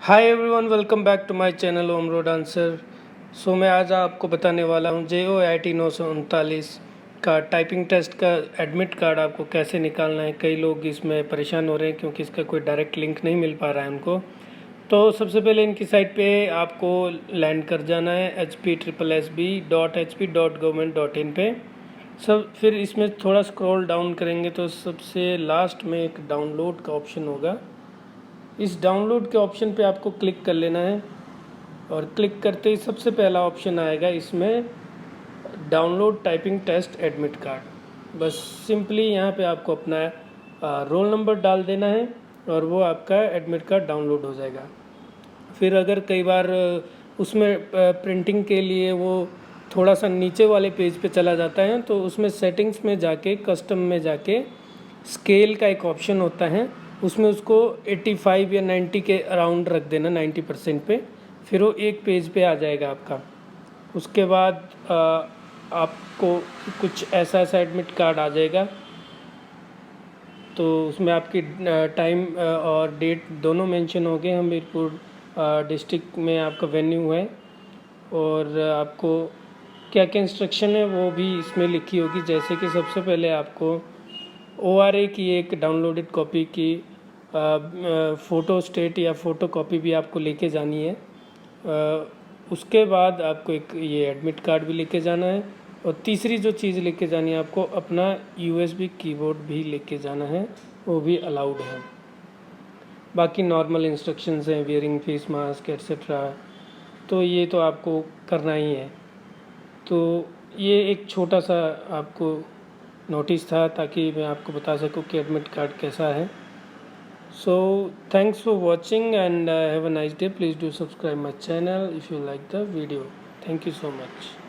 Hi everyone, welcome back to my channel Om road answer. मैं आज आपको बताने वाला हूँ JOIT 939 का टाइपिंग टेस्ट का एडमिट कार्ड आपको कैसे निकालना है। कई लोग इसमें परेशान हो रहे हैं क्योंकि इसका कोई डायरेक्ट लिंक नहीं मिल पा रहा है उनको। तो सबसे पहले इनकी साइट पे आपको लैंड कर जाना है hpssb.hp.government.in पे। फिर इसमें थोड़ा स्क्रॉल डाउन करेंगे तो सबसे लास्ट में एक डाउनलोड का ऑप्शन होगा। इस डाउनलोड के ऑप्शन पे आपको क्लिक कर लेना है और क्लिक करते ही सबसे पहला ऑप्शन आएगा इसमें download typing test admit card. बस सिंपली यहाँ पे आपको अपना रोल नंबर डाल देना है और वो आपका एडमिट कार्ड डाउनलोड हो जाएगा। फिर अगर कई बार उसमें प्रिंटिंग के लिए वो थोड़ा सा नीचे वाले पेज पे चला जाता है तो उसमें सेटिंग्स में जाके कस्टम में जाके स्केल का एक ऑप्शन होता है, उसमें उसको 85 या 90 के अराउंड रख देना, 90% पे। फिर वो एक पेज पे आ जाएगा आपका। उसके बाद आपको कुछ ऐसा एडमिट कार्ड आ जाएगा। तो उसमें आपकी टाइम और डेट दोनों मेंशन हो गए। हमीरपुर डिस्ट्रिक्ट में आपका वेन्यू है और आपको क्या क्या इंस्ट्रक्शन है वो भी इसमें लिखी होगी। जैसे कि सबसे पहले आपको ORA की एक डाउनलोडेड कॉपी की फ़ोटो स्टेट या फ़ोटो कॉपी भी आपको लेके जानी है। उसके बाद आपको एक ये एडमिट कार्ड भी लेके जाना है और तीसरी जो चीज़ लेके जानी है आपको अपना USB कीबोर्ड भी लेके जाना है, वो भी अलाउड है। बाकी नॉर्मल इंस्ट्रक्शंस हैं, वियरिंग फेस मास्क एट्सेट्रा, तो ये तो आपको करना ही है। तो ये एक छोटा सा आपको नोटिस था ताकि मैं आपको बता सकूं कि एडमिट कार्ड कैसा है। So thanks for watching and have a nice day. Please do subscribe my channel if you like the video. Thank you so much.